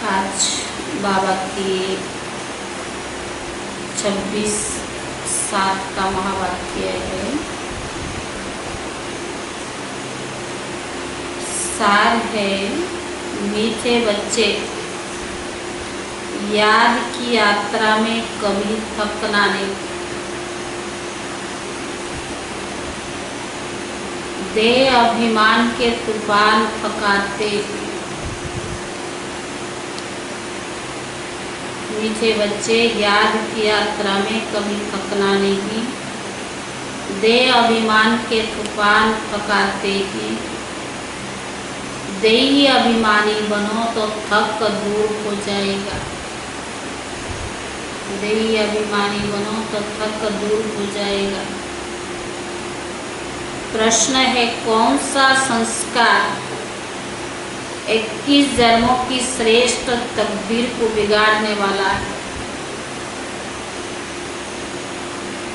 आज बाबा की 26/7 का महावाक्य है। सार है, मीठे बच्चे, याद की यात्रा में कभी थकना नहीं। देह अभिमान के तूफान थकाते। मीठे बच्चे, याद की यात्रा में कभी थकना नहीं। देह अभिमान के तूफान थकाते ही। देही अभिमानी बनो तो थक दूर हो जाएगा। देही अभिमानी बनो तो थक दूर हो जाएगा। प्रश्न है, कौन सा संस्कार 21 जन्मों की श्रेष्ठ तकदीर को बिगाड़ने वाला है?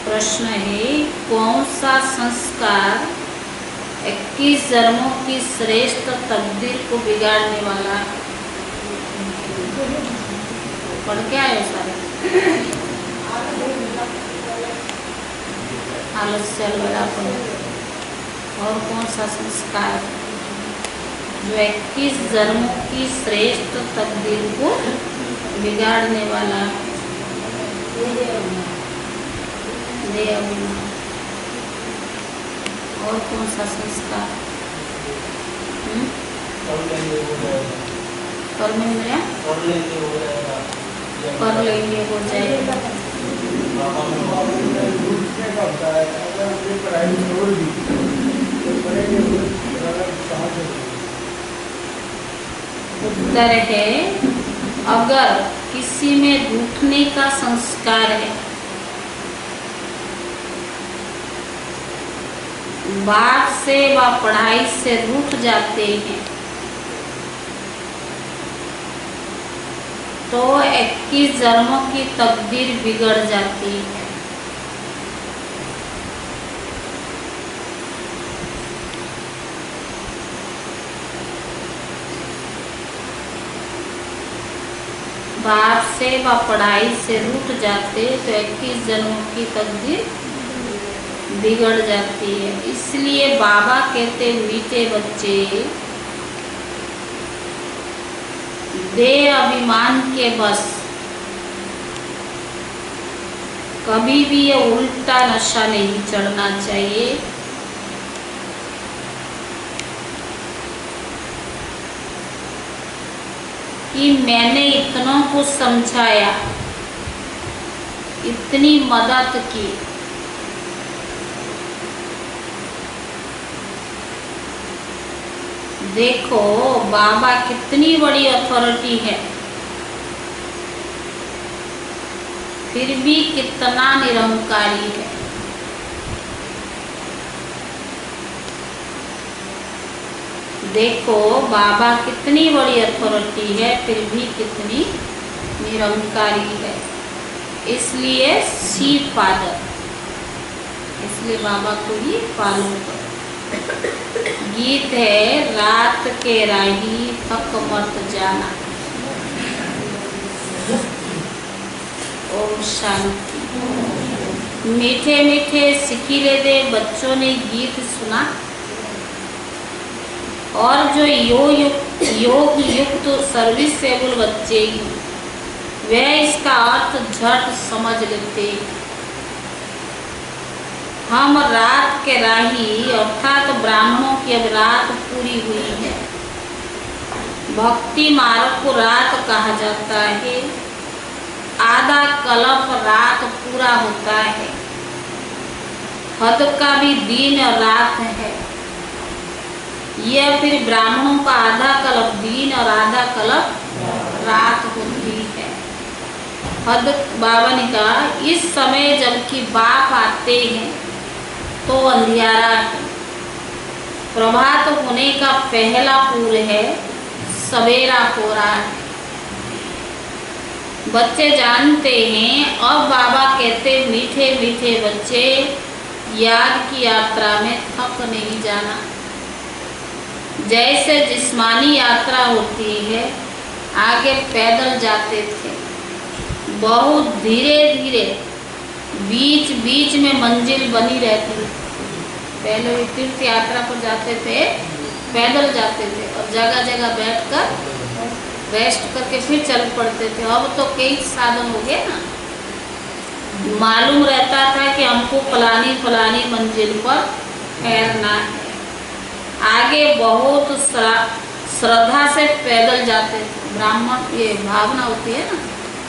प्रश्न है, कौन सा संस्कार 21 जन्मों की श्रेष्ठ तकदीर को बिगाड़ने वाला है? पढ़ के आए सारे? आलस्य अलगड़ा। और कौन सा संस्कार जो 21 जन्मों की श्रेष्ठ तकदीर को बिगाड़ने वाला है? देह अभिमान। और कौन सा संस्कार? कर्मेंद्रिय कर लेंगे हो जाएगा। उत्तर है, अगर किसी में रूठने का संस्कार है, बात से व पढ़ाई से रूठ जाते हैं, तो 21 जन्मों की तकदीर बिगड़ जाती है। बाप से व पढ़ाई से रूठ जाते तो 21 जन्मों की तकदीर बिगड़ जाती है। इसलिए बाबा कहते, मीठे बच्चे, देह अभिमान के बस कभी भी ये उल्टा नशा नहीं चढ़ना चाहिए। कि मैंने इतनों को समझाया, इतनी मदद की, देखो बाबा कितनी बड़ी अथॉरिटी है, फिर भी कितना निरंकारी है। देखो बाबा कितनी बड़ी अथॉरिटी है, फिर भी कितनी निरंकारी है। इसलिए सी फादर, इसलिए बाबा को ही फॉलो करो। गीत है, रात के राही थक मत जाना। ओम शांति। मीठे मीठे सिकीले दे बच्चों ने गीत सुना, और जो योग युक्त सर्विसेबल बच्चे वे इसका अर्थ झट समझ लेते। हम रात के राही अर्थात ब्राह्मणों की अब रात पूरी हुई है। भक्ति मार्ग को रात कहा जाता है। आधा कल्प रात पूरा होता है। हद का भी दिन और रात है। यह फिर ब्राह्मणों का आधा कल्प दिन और आधा कल्प रात होती है। हद बाबा ने कहा, इस समय जबकि बाप आते हैं तो अंधियारा है। प्रभात होने का पहला पूर्व है, सवेरा हो रहा है। बच्चे जानते हैं। अब बाबा कहते, मीठे मीठे बच्चे, याद की यात्रा में थक नहीं जाना। जैसे जिस्मानी यात्रा होती है, आगे पैदल जाते थे, बहुत धीरे धीरे, बीच बीच में मंजिल बनी रहती। पहले वे तीर्थ यात्रा पर जाते थे, पैदल जाते थे और जगह जगह बैठकर रेस्ट करके फिर चल पड़ते थे। अब तो कई साधन हो गए ना, मालूम रहता था कि हमको फलानी फलानी मंजिल पर ठहरना है। आगे बहुत श्रद्धा से पैदल जाते थे ब्राह्मण, ये भावना होती है ना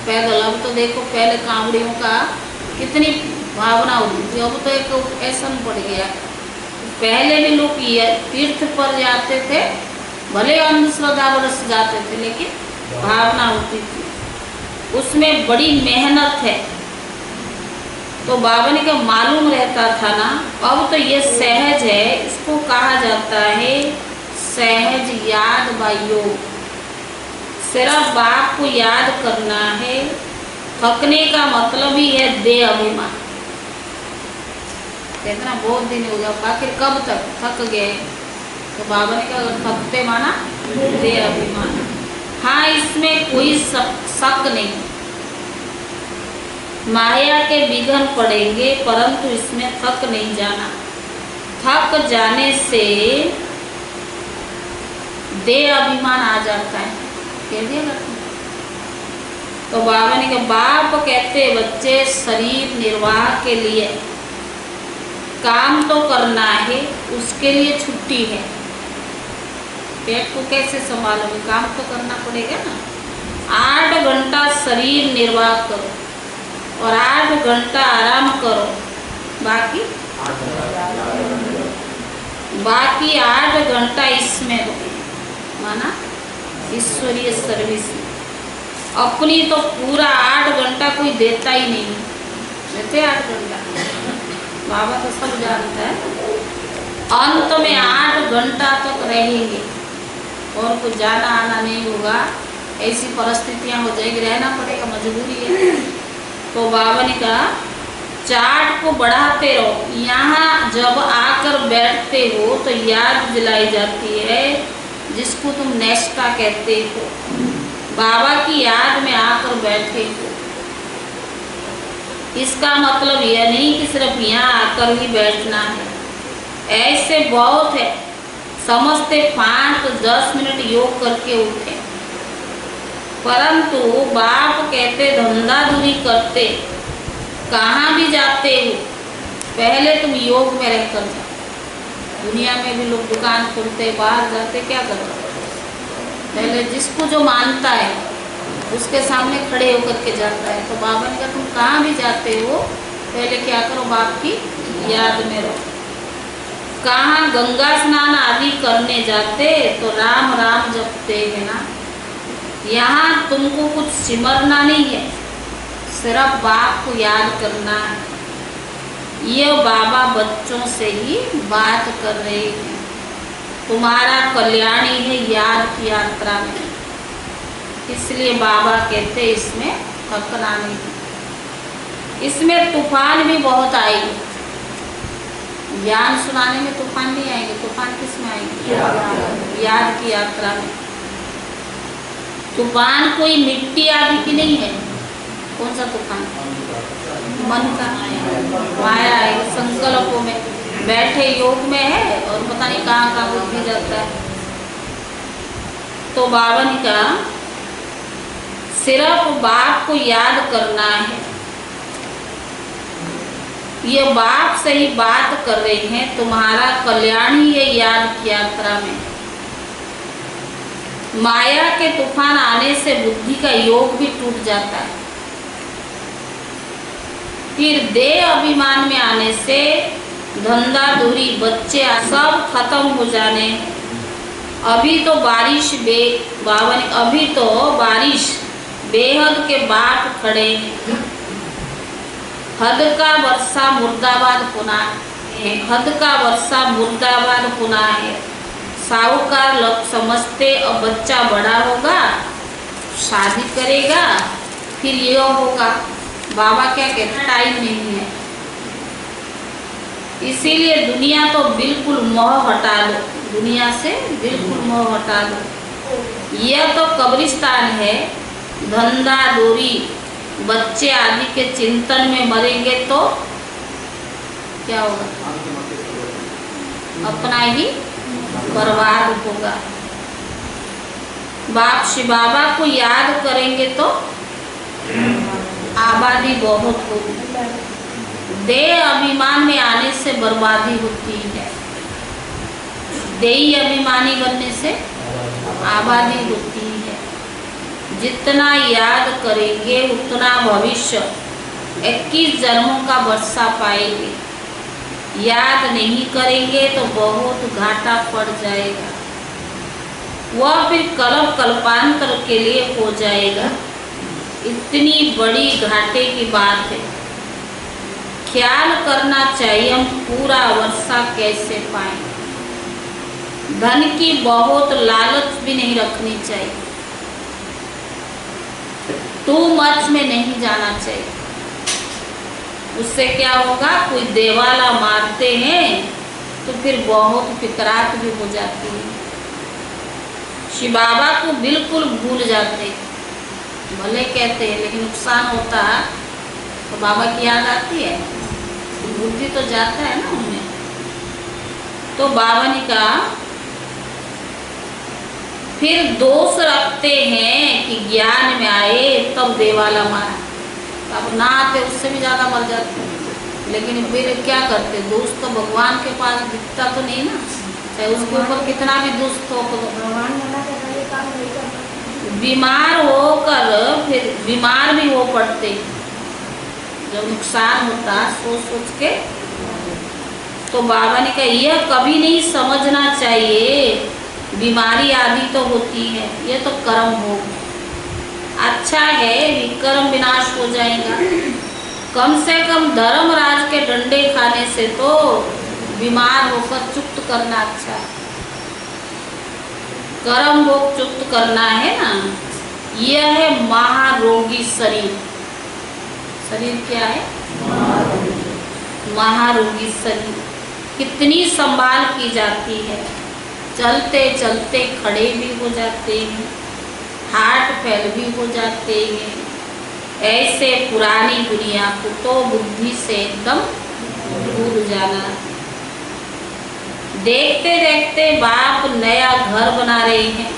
पैदल। अब तो देखो, पहले कांवड़ियों का कितनी भावना होती थी, अब तो एक फैशन पड़ गया। पहले भी लोग ये तीर्थ पर जाते थे, भले अंधश्रद्धा बरस जाते थे, लेकिन भावना होती थी, उसमें बड़ी मेहनत है। तो बाबा ने का मालूम रहता था ना। अब तो ये सहज है, इसको कहा जाता है सहज याद व योग। सिर्फ बाप को याद करना है। थकने का मतलब ही है देह अभिमान। कहते बहुत दिन हो गया, आखिर कब तक थक गए? तो बाबा ने कहा थकते माना देह अभिमान। हाँ, इसमें कोई शक नहीं, माया के विघ्न पड़ेंगे, परंतु इसमें थक नहीं जाना। थक जाने से देह अभिमान आ जाता है, कह दिया करते। तो बाबा ने कहा, बाप कहते बच्चे शरीर निर्वाह के लिए काम तो करना है, उसके लिए छुट्टी है। पेट को कैसे संभालोगे? काम तो करना पड़ेगा ना। 8 घंटा शरीर निर्वाह करो और 8 घंटा आराम करो, बाकी 8 घंटा इसमें हो, माना ईश्वरीय सर्विस में। अपनी तो पूरा 8 घंटा कोई देता ही नहीं, देते 8 घंटा, बाबा तो सब जानता है। अंत में 8 घंटा तक रहेंगे और कुछ जाना आना नहीं होगा, ऐसी परिस्थितियां हो जाएगी, रहना पड़ेगा, मजबूरी है। तो बाबा ने कहा चार्ट को बढ़ाते रहो। यहाँ जब आकर बैठते हो तो याद दिलाई जाती है, जिसको तुम नेस्टा कहते हो। बाबा की याद में आकर बैठे हो, इसका मतलब यह नहीं कि सिर्फ यहाँ आकर ही बैठना है। ऐसे बहुत है, समझते 5-10 मिनट योग करके उठे, परंतु बाप कहते धंधा दूरी करते, कहाँ भी जाते हो पहले तुम योग में रहकर जाओ। दुनिया में भी लोग दुकान खोलते, बाहर जाते, क्या करते? पहले जिसको जो मानता है उसके सामने खड़े होकर के जाता है। तो बाबा ने कहा तुम कहाँ भी जाते हो पहले क्या करो, बाप की याद में रहो। कहाँ गंगा स्नान आदि करने जाते तो राम राम जपते है ना। यहाँ तुमको कुछ सिमरना नहीं है, सिर्फ बाप को याद करना है। ये बाबा बच्चों से ही बात कर रहे हैं, तुम्हारा कल्याण ही है याद की यात्रा में। इसलिए बाबा कहते इसमें थकना नहीं। इसमें तूफान भी बहुत आएगी, ज्ञान सुनाने में तूफान नहीं आएंगे। तूफान किस में आएंगे? याद की यात्रा में। तूफान कोई मिट्टी आदि की नहीं है। कौन सा तूफान? मन का, माया है। संकल्पों में बैठे योग में है और पता नहीं कहाँ कहाँ बुद्धि जाता है। तो बाबा ने कहा सिर्फ बाप को याद करना है। ये बाप से ही बात कर रहे हैं, तुम्हारा कल्याण ही है याद की यात्रा में। माया के तूफान आने से बुद्धि का योग भी टूट जाता है। फिर देह अभिमान में आने से धंधा दूरी, बच्चे सब खत्म हो जाने। अभी तो बारिश अभी तो बारिश बेहद के बाप खड़े हैं। हद का वर्षा मुर्दाबाद पुना है, हद का वर्षा मुर्दाबाद पुना है। साहूकार लोग समझते अब बच्चा बड़ा होगा, शादी करेगा, फिर ये होगा। बाबा क्या कहते, टाइम नहीं है। इसीलिए दुनिया तो बिल्कुल मोह हटा लो, दुनिया से बिल्कुल मोह हटा लो। यह तो कब्रिस्तान है। धंधा दूरी बच्चे आदि के चिंतन में मरेंगे तो क्या होगा? अपना ही बर्बाद होगा। बाप शिव बाबा को याद करेंगे तो आबादी बहुत होगी। देह अभिमान में आने से बर्बादी होती है। देही अभिमानी बनने से आबादी होती है। जितना याद करेंगे उतना भविष्य 21 जन्मों का वर्षा पाएंगे। याद नहीं करेंगे तो बहुत घाटा पड़ जाएगा। वह फिर कल्प कल्पांतर के लिए हो जाएगा। इतनी बड़ी घाटे की बात है। ख्याल करना चाहिए हम पूरा वर्षा कैसे पाएं। धन की बहुत लालच भी नहीं रखनी चाहिए। टू मच में नहीं जाना चाहिए। उससे क्या होगा? कोई देवाला मारते हैं तो फिर बहुत फितरात भी हो जाती है। शिव बाबा को बिल्कुल भूल जाते हैं। भले कहते हैं लेकिन नुकसान होता है तो बाबा की याद आती है, बुद्धि तो जाता है ना उनमें। तो बाबा ने कहा फिर दोष रखते हैं कि ज्ञान में आए तब देवाला मारा। अब ना आते उससे भी ज़्यादा मर जाते। लेकिन फिर क्या करते? दोष तो भगवान के पास दिखता तो नहीं ना, चाहे उसके ऊपर कितना भी दुष्ट हो। बीमार होकर फिर बीमार भी हो पड़ते जब नुकसान होता सोच सोच के। तो बाबा ने कहा यह कभी नहीं समझना चाहिए। बीमारी आदि तो होती है, ये तो कर्म हो। अच्छा है विकर्म विनाश हो जाएगा। कम से कम धर्मराज के डंडे खाने से तो बीमार होकर चुप्त करना अच्छा है। कर्म भोग चुप्त करना है ना। यह है महारोगी शरीर। शरीर क्या है? महारोगी शरीर। कितनी संभाल की जाती है। चलते चलते खड़े भी हो जाते हैं, हार्ट फेल भी हो जाते हैं। ऐसे पुरानी दुनिया को तो बुद्धि से एकदम भूल जाना। देखते देखते बाप नया घर बना रहे हैं,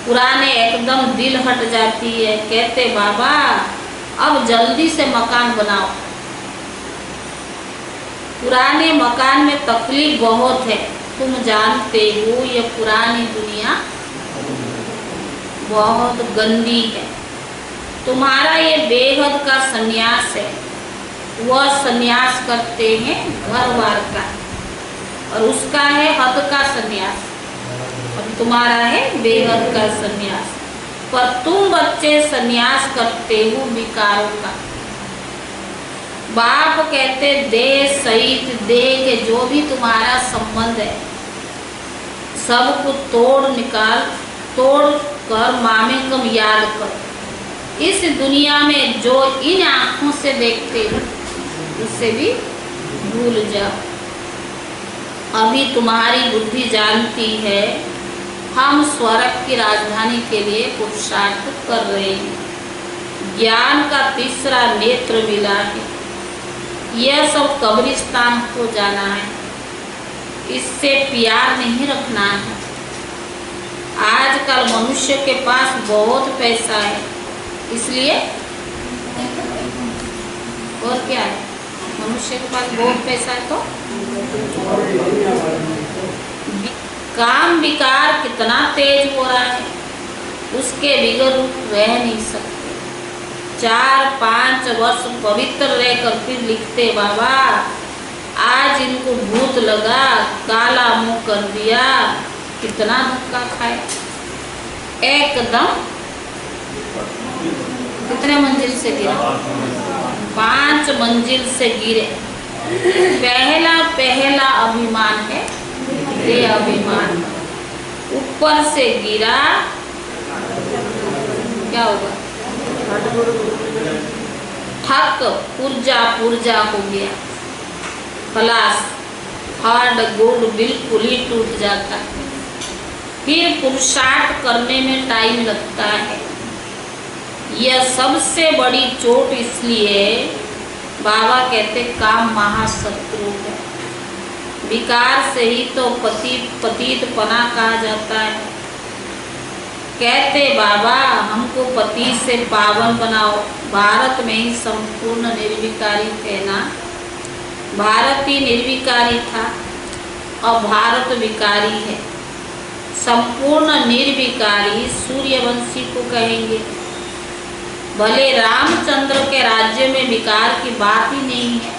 पुराने एकदम दिल हट जाती है। कहते बाबा अब जल्दी से मकान बनाओ। पुराने मकान में तकलीफ बहुत है, तुम जानते हो। ये पुरानी दुनिया बहुत गंदी है। तुम्हारा ये बेहद का सन्यास है। वह सन्यास करते हैं घर बार का, और उसका है हद का सन्यास, और तुम्हारा है बेहद का सन्यास। पर तुम बच्चे सन्यास करते हो विकारों का। बाप कहते देह सहित देह के जो भी तुम्हारा संबंध है सबको तोड़ कर मामे कम याद करो। इस दुनिया में जो इन आँखों से देखते हो उससे भी भूल जाओ। अभी तुम्हारी बुद्धि जानती है हम स्वर्ग की राजधानी के लिए पुरुषार्थ कर रहे हैं। ज्ञान का तीसरा नेत्र मिला है। यह सब कब्रिस्तान हो जाना है। इससे प्यार नहीं रखना है। आजकल मनुष्य के पास बहुत पैसा है, इसलिए और क्या है? मनुष्य के पास बहुत पैसा है तो काम विकार कितना तेज हो रहा है, उसके बिगड़ रह नहीं सकते। 4-5 वर्ष पवित्र रहकर फिर लिखते बाबा आज इनको भूत लगा, काला मुंह कर दिया। कितना धक्का खाए। एकदम कितने मंजिल से गिरा? 5 मंजिल से गिरे। पहला अभिमान है ये अभिमान। ऊपर से गिरा क्या होगा? ठक पुर्जा हो गया। खलास, हार्ड गोल्ड बिल्कुल ही टूट जाता है। फिर पुरुषार्थ करने में टाइम लगता है। यह सबसे बड़ी चोट इसलिए बाबा कहते काम महाशत्रु है। विकार से ही तो पतितपना कहा जाता है। कहते बाबा हमको पति से पावन बनाओ। भारत में ही संपूर्ण निर्विकारी थे ना, भारत ही निर्विकारी था और भारत विकारी है। संपूर्ण निर्विकारी सूर्यवंशी को कहेंगे। भले रामचंद्र के राज्य में विकार की बात ही नहीं है,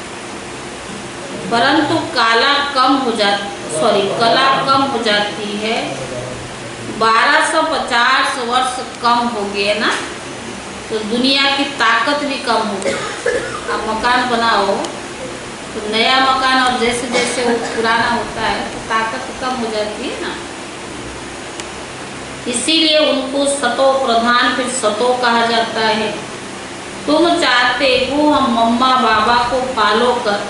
परंतु कला कम हो जाती है। 1250 वर्ष कम हो गए ना, तो दुनिया की ताकत भी कम हो गई। अब मकान बनाओ तो नया मकान और जैसे जैसे वो पुराना होता है तो ताकत कम हो जाती है ना। इसीलिए उनको सतो प्रधान फिर सतो कहा जाता है। तुम चाहते हो हम मम्मा बाबा को फॉलो कर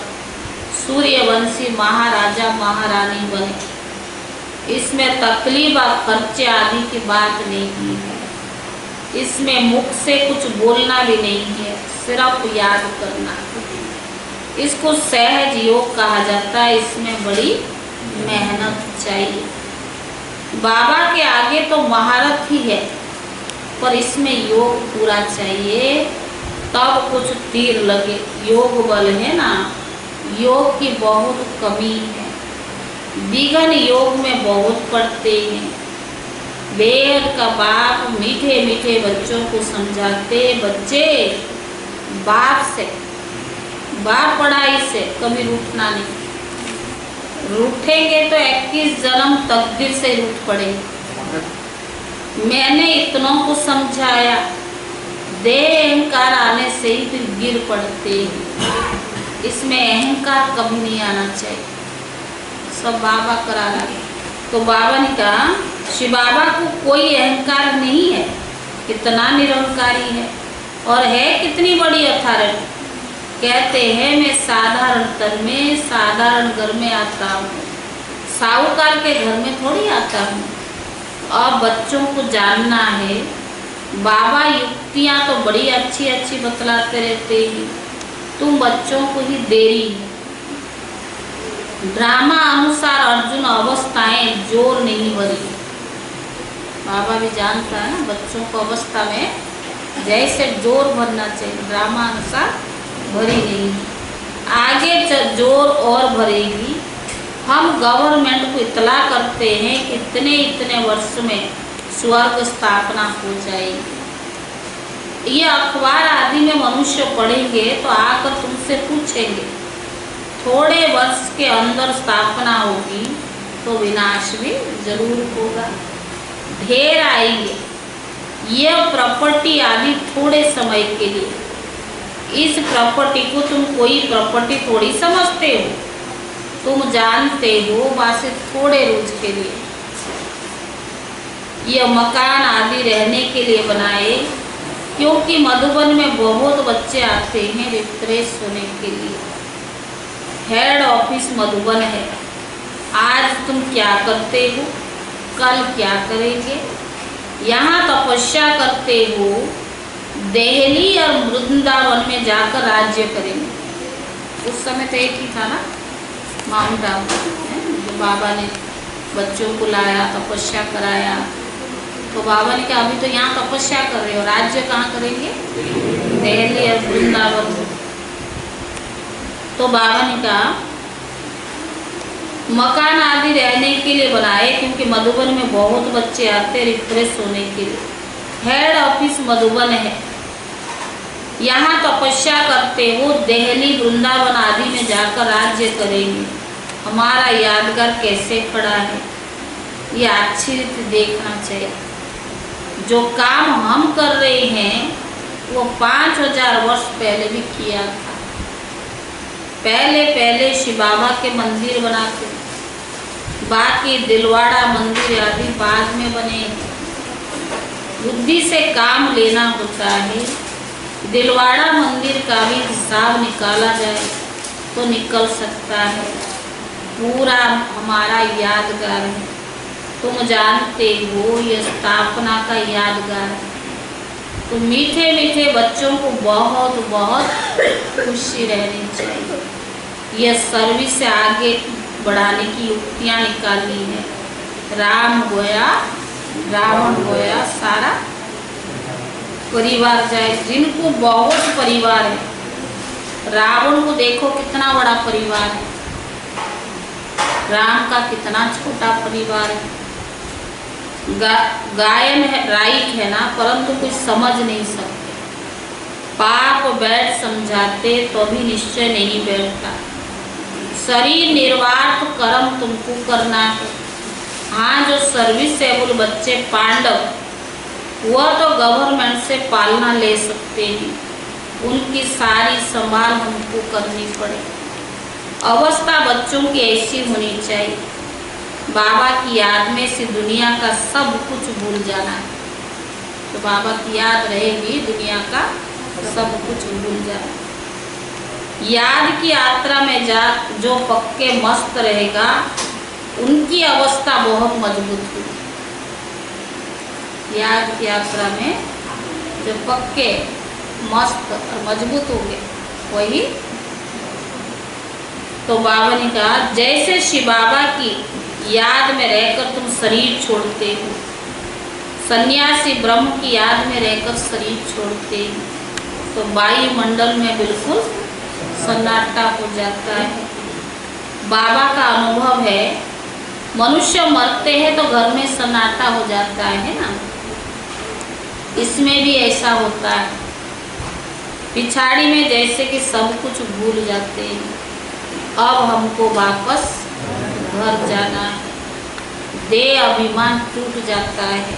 सूर्यवंशी महाराजा महारानी बने। इसमें तकलीफ और खर्चे आदि की बात नहीं है। इसमें मुख से कुछ बोलना भी नहीं है, सिर्फ याद करना। इसको सहज योग कहा जाता है। इसमें बड़ी मेहनत चाहिए। बाबा के आगे तो महारत ही है, पर इसमें योग पूरा चाहिए, तब कुछ तीर लगे। योग बल है ना, योग की बहुत कमी है। विघ्न योग में बहुत पड़ते हैं। वेद का बाप मीठे मीठे बच्चों को समझाते, बच्चे बाप पढ़ाई से कभी रूठना नहीं। रूठेंगे तो 21 जन्म तकदीर से रूठ पड़ेंगे। मैंने इतनों को समझाया, देह अहंकार आने से ही फिर गिर पड़ते हैं। इसमें अहंकार कभी नहीं आना चाहिए। सब बाबा करा रहे। तो बाबा ने कहा शिव बाबा को कोई अहंकार नहीं है, कितना निरंकारी है और है कितनी बड़ी अथॉरिटी। कहते हैं मैं साधारण तन में साधारण घर में आता हूँ, साहूकार के घर में थोड़ी आता हूँ। और बच्चों को जानना है, बाबा युक्तियाँ तो बड़ी अच्छी अच्छी बतलाते रहते हैं, तुम बच्चों को ही देरी है। ड्रामा अनुसार अर्जुन अवस्थाएं जोर नहीं भरी। बाबा भी जानता है ना, बच्चों को अवस्था में जैसे जोर भरना चाहिए, ड्रामा अनुसार भरी नहीं। आगे जोर और भरेगी। हम गवर्नमेंट को इतला करते हैं कि इतने इतने वर्ष में स्वर्ग स्थापना हो जाएगी। ये अखबार आदि में मनुष्य पढ़ेंगे तो आकर तुमसे पूछेंगे, थोड़े वर्ष के अंदर स्थापना होगी तो विनाश भी जरूर होगा। ढेर आएंगे। यह प्रॉपर्टी आदि थोड़े समय के लिए। इस प्रॉपर्टी को तुम कोई प्रॉपर्टी थोड़ी समझते हो, तुम जानते हो बस थोड़े रोज के लिए। यह मकान आदि रहने के लिए बनाए, क्योंकि मधुबन में बहुत बच्चे आते हैं रिफ्रेश होने के लिए। हेड ऑफिस मधुबन है। आज तुम क्या करते हो, कल क्या करेंगे। यहाँ तपस्या करते हो, दिल्ली और वृंदावन में जाकर राज्य करेंगे। उस समय तो एक ही था ना, माउंट आबू, जो बाबा ने बच्चों को लाया, तपस्या कराया। तो बाबा ने कहा अभी तो यहाँ तपस्या कर रहे हो, राज्य कहाँ करेंगे, दिल्ली और वृंदावन। तो बाबा ने कहा मकान आदि रहने के लिए बनाए, क्योंकि मधुबन में बहुत बच्चे आते रिफ्रेश होने के लिए। हेड ऑफिस मधुबन है। यहाँ तपस्या करते हो, दिल्ली वृंदावन आदि में जाकर राज्य करेंगे। हमारा यादगार कैसे खड़ा है, ये अच्छी रीति देखना चाहिए। जो काम हम कर रहे हैं वो 5000 वर्ष पहले भी किया था। पहले शिव बाबा के मंदिर बनाते, बाकी दिलवाड़ा मंदिर आदि बाद में बने। बुद्धि से काम लेना होता है। दिलवाड़ा मंदिर का भी हिसाब निकाला जाए तो निकल सकता है। पूरा हमारा यादगार है। तुम जानते हो यह स्थापना का यादगार है। तो मीठे मीठे बच्चों को बहुत बहुत खुशी रहनी चाहिए। यह सर्विस से आगे बढ़ाने की युक्तियाँ निकाली है। राम गोया रावण गोया, सारा परिवार जाए। जिनको बहुत परिवार है, रावण को देखो कितना बड़ा परिवार है, राम का कितना छोटा परिवार है। गायन है, राइट है ना, परंतु कुछ समझ नहीं सकते। पाप बैठ समझाते तो भी निश्चय नहीं बैठता। शरीर निर्वाह कर्म तुमको करना है। हाँ, जो सर्विसेबल बच्चे पांडव वह तो गवर्नमेंट से पालना ले सकते हैं, उनकी सारी संभाल हमको करनी पड़े। अवस्था बच्चों की ऐसी होनी चाहिए, बाबा की याद में से दुनिया का सब कुछ भूल जाना है। तो बाबा की याद रहेगी, दुनिया का सब कुछ भूल जाना। याद की यात्रा में जा जो पक्के मस्त रहेगा, उनकी अवस्था बहुत मजबूत होगी। याद की यात्रा में जो पक्के मस्त और मजबूत होंगे वही। तो बाबा ने कहा, जैसे शिव बाबा की याद में रहकर तुम शरीर छोड़ते हो, सन्यासी ब्रह्म की याद में रहकर शरीर छोड़ते हो, तो वायुमंडल में बिल्कुल सन्नाटा हो जाता है। बाबा का अनुभव है, मनुष्य मरते हैं तो घर में सन्नाटा हो जाता है ना, इसमें भी ऐसा होता है। पिछाड़ी में जैसे कि सब कुछ भूल जाते हैं। अब हमको वापस घर जाना है, देह अभिमान टूट जाता है।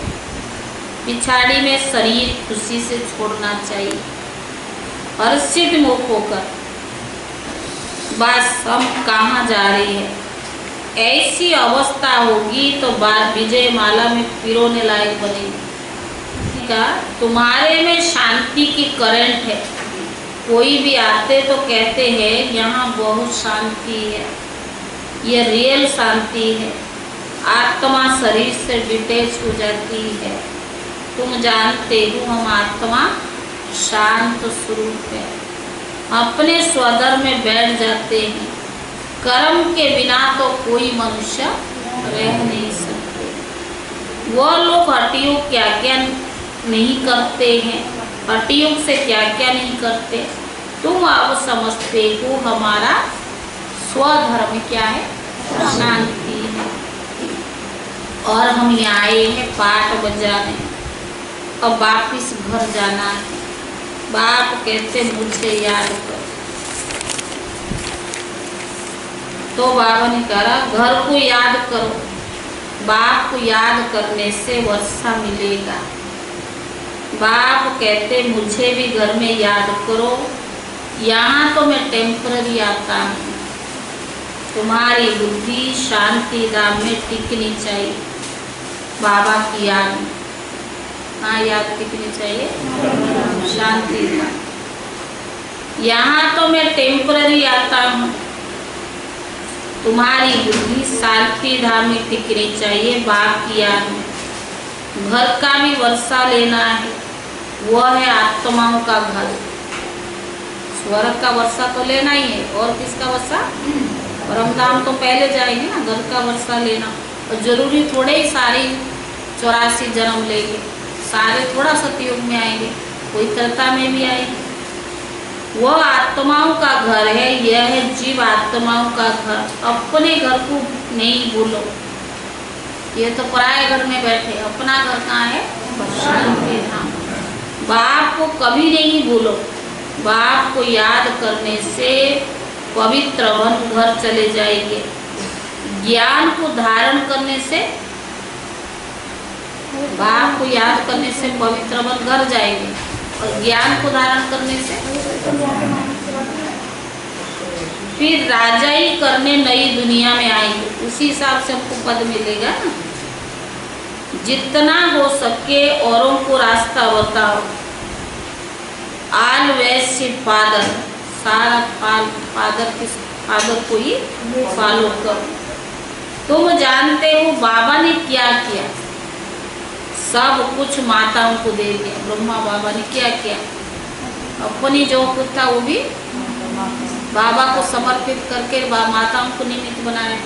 पिछाड़ी में शरीर खुशी से छोड़ना चाहिए, हर्षित मुख होकर बस हम कहाँ जा रही है, ऐसी अवस्था होगी तो बात विजय माला में पिरोने लायक बनेगी। तुम्हारे में शांति की करंट है। कोई भी आते तो कहते हैं यहाँ बहुत शांति है, ये रियल शांति है। आत्मा शरीर से डिटैच हो जाती है। तुम जानते हो हम आत्मा शांत स्वरूप है, अपने स्वधर्म में बैठ जाते हैं। कर्म के बिना तो कोई मनुष्य रह नहीं सकते। वह लोग हठयोग क्या क्या नहीं करते हैं, हठयोग से क्या क्या नहीं करते। तुम अब समझते हो हमारा स्वधर्म क्या है, शांति है। और हम यहाँ आए हैं पाठ बजाने, अब वापिस घर जाना है। बाप कहते मुझे याद करो। तो बाबा ने कहा घर को याद करो। बाप को याद करने से वर्षा मिलेगा। बाप कहते मुझे भी घर में याद करो, यहाँ तो मैं टेम्पररी आता हूँ। तुम्हारी बुद्धि शांति धाम में टिकनी चाहिए, बाबा की याद में। हाँ, याद टिकनी चाहिए शांति धाम। यहाँ तो मैं टेम्पररी आता हूँ, तुम्हारी बुद्धि शांति धाम में टिकनी चाहिए, बाप की याद में। घर का भी वर्षा लेना है, वह है आत्माओं का घर। स्वर्ग का वर्षा तो लेना ही है, और किसका वर्षा? परमधाम तो पहले जाएंगे ना, घर का वर्षा लेना। और जरूरी थोड़े ही सारे 84 जन्म लेंगे, सारे थोड़ा सतयुग में आएंगे, कोई त्रेता में भी आएंगे। वह आत्माओं का घर है, यह है जीव आत्माओं का घर। अपने घर को नहीं भूलो, ये तो पराये घर में बैठे, अपना घर कहाँ है? शांति धाम। बाप को कभी नहीं भूलो। बाप को याद करने से पवित्र वन घर चले जाएंगे। ज्ञान को धारण करने से, बाप को याद करने से पवित्र वन घर जाएंगे, और ज्ञान को धारण करने से फिर राजाई करने नई दुनिया में आएंगे। उसी हिसाब से हमको पद मिलेगा ना। जितना हो सके औरों को रास्ता बताओ। ऑलवेज फादर, सारा फादर को ही फॉलो करो। तुम जानते हो बाबा ने क्या किया? सब कुछ माताओं को दे दिया। ब्रह्मा बाबा ने क्या किया? अपनी जो कुछ था वो भी बाबा को समर्पित करके माताओं को निमित्त बनाया।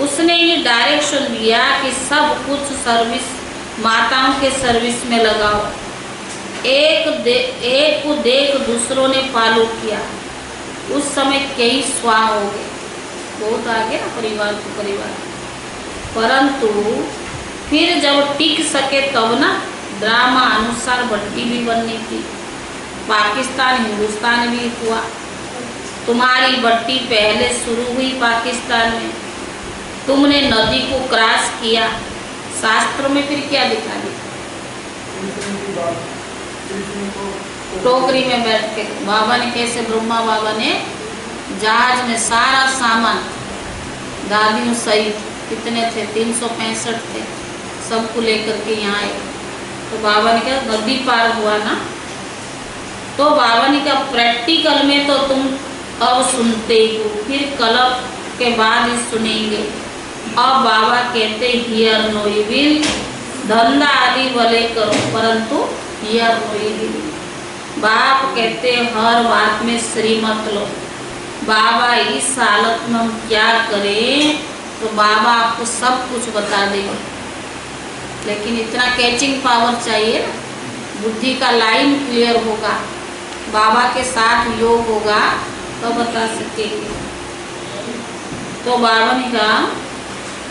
उसने ये डायरेक्शन दिया कि सब कुछ सर्विस माताओं के सर्विस में लगाओ। एक को देख दूसरों ने फॉलो किया। उस समय कई स्वाह हो गए, बहुत आ गया परिवार को परिवार। परंतु फिर जब टिक सके तब ना ड्रामा अनुसार भट्टी भी बननी थी। पाकिस्तान हिंदुस्तान भी हुआ। तुम्हारी भट्टी पहले शुरू हुई पाकिस्तान में, तुमने नदी को क्रॉस किया। शास्त्र में फिर क्या दिखा दिया? टोकरी में बैठ के बाबा ने कैसे, ब्रह्मा बाबा ने जहाज में सारा सामान दादियों सहित कितने थे, 365 थे, सबको लेकर के यहाँ आए। तो बाबा ने कहा नदी पार हुआ ना, तो बाबा ने कहा प्रैक्टिकल में तो तुम अब सुनते ही हो, फिर कलप के बाद ही सुनेंगे। अब बाबा कहते हियर नो इविल, धंधा आदि भले करो परंतु हियर नो इविल। बाप कहते हर बात में श्रीमत लो। बाबा इस हालत में हम क्या करें, तो बाबा आपको सब कुछ बता देंगे, लेकिन इतना कैचिंग पावर चाहिए ना, बुद्धि का लाइन क्लियर होगा, बाबा के साथ योग होगा तो बता सकेंगे। तो बाबा ने कहा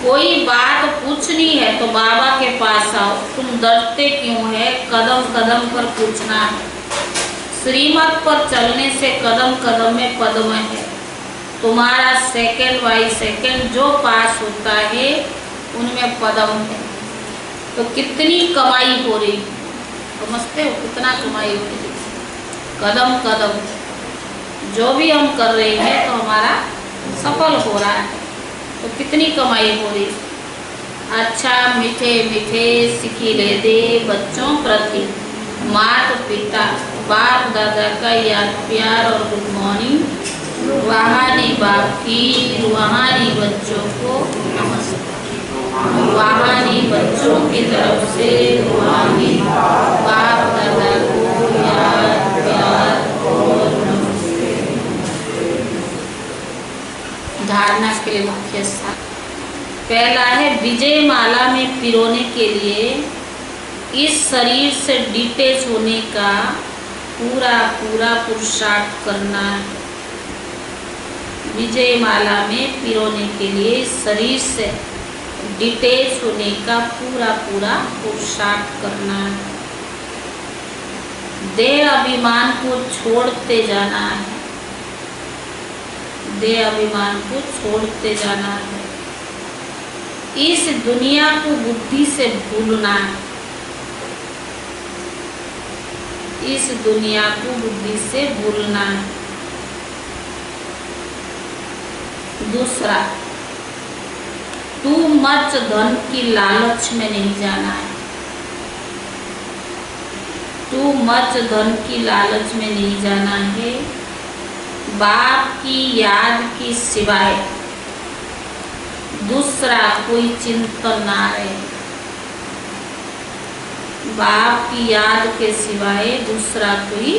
कोई बात पूछनी है तो बाबा के पास आओ, तुम डरते क्यों है? कदम कदम पर पूछना है। श्रीमत पर चलने से कदम कदम में पद्म है। तुम्हारा सेकंड बाई सेकंड जो पास होता है उनमें पद्म है। तो कितनी कमाई हो रही, समझते हो कितना कमाई हो रही? कदम कदम जो भी हम कर रहे हैं तो हमारा सफल हो रहा है, तो कितनी कमाई हो रही। अच्छा मीठे मीठे सिखिले दे बच्चों प्रति माता पिता बाप दादा का याद प्यार और गुड मॉर्निंग। रूहानी बाप की रूहानी बच्चों को नमस्ते। रूहानी बच्चों की तरफ से रूहानी बाप दादा को याद प्यार और नमस्ते। धारणा के लिए मुख्य स्थान पहला है विजय माला में पिरोने के लिए इस शरीर से डिटेच होने का पूरा पूरा पुरुषार्थ करना है। विजय माला में पिरोने के लिए इस शरीर से डिटेच होने का पूरा पूरा पुरुषार्थ करना है। देह अभिमान को छोड़ते जाना है। देह अभिमान को छोड़ते जाना है। इस दुनिया को बुद्धि से भूलना है। इस दुनिया को बुद्धि से भूलना है। दूसरा, टू मच धन की लालच में नहीं जाना है। टू मच धन की लालच में नहीं जाना है। बाप की याद की सिवाय दूसरा कोई चिंतन ना रहे। बाप की याद के सिवाय दूसरा कोई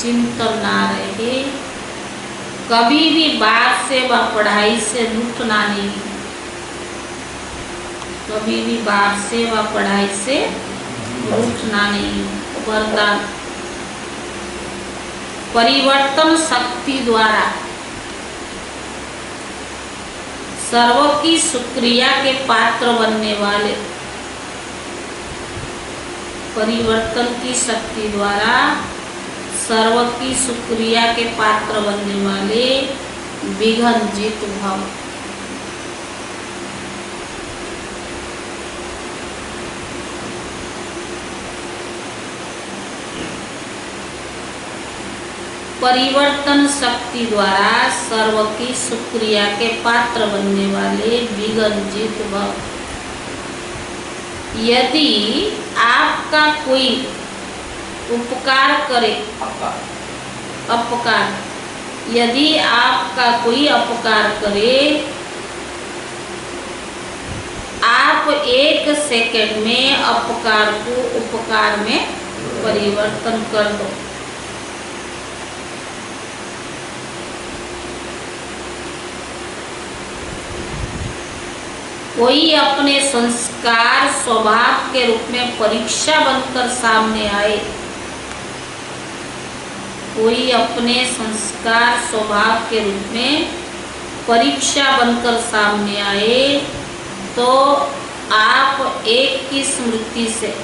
चिंतन ना रहे। कभी भी बाप से व पढ़ाई से रूठना नहीं। कभी भी बाप से व पढ़ाई से रूठना नहीं। वरदान परिवर्तन शक्ति द्वारा सर्व की शुक्रिया के पात्र बनने वाले, परिवर्तन की शक्ति द्वारा सर्व की शुक्रिया के पात्र बनने वाले विघ्न जीत भव। परिवर्तन शक्ति द्वारा सर्व की शुक्रिया के पात्र बनने वाले विघ्न जीत भव। यदि आपका कोई उपकार करे, अपकार, यदि आपका कोई अपकार करे आप 1 सेकंड में अपकार को उपकार में परिवर्तन कर दो। कोई अपने संस्कार स्वभाव के रूप में परीक्षा बनकर सामने आए, कोई अपने संस्कार स्वभाव के रूप में परीक्षा बनकर सामने आए, तो आप एक की स्मृति से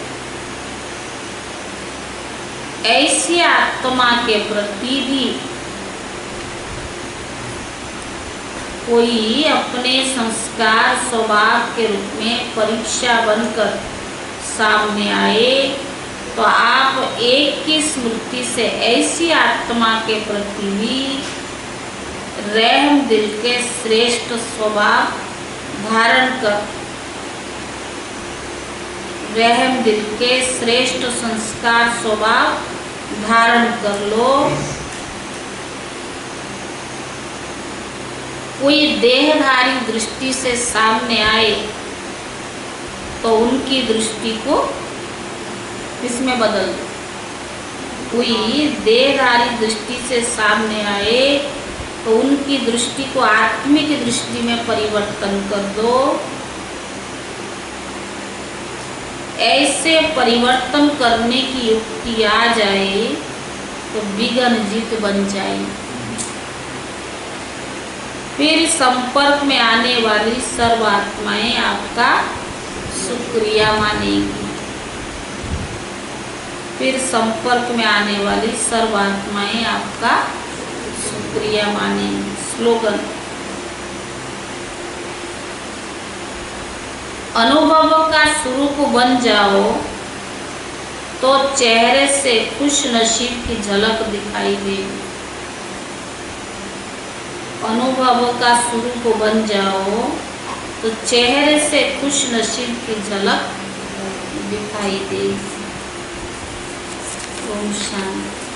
ऐसी आत्मा के प्रति भी, कोई अपने संस्कार स्वभाव के रूप में परीक्षा बनकर सामने आए, तो आप एक की स्मृति से ऐसी आत्मा के प्रति भी रहम दिल के श्रेष्ठ स्वभाव धारण कर, रहम दिल के श्रेष्ठ संस्कार स्वभाव धारण कर लो। कोई देहधारी दृष्टि से सामने आए, तो उनकी दृष्टि को इसमें बदल दो। कोई देहधारी दृष्टि से सामने आए, तो उनकी दृष्टि को आत्मिक दृष्टि में परिवर्तन कर दो। ऐसे परिवर्तन करने की युक्ति आ जाए तो विघ्न जीत बन जाए। फिर संपर्क में आने वाली सर्व आत्माएं आपका शुक्रिया मानेगी। फिर संपर्क में आने वाली सर्व आत्माएं आपका शुक्रिया मानेगी। स्लोगन: अनुभव का स्वरूप बन जाओ तो चेहरे से खुश नसीब की झलक दिखाई देगी। अनुभव का स्वरूप बन जाओ तो चेहरे से खुश नसीब की झलक दिखाई देगी। ओम शांति।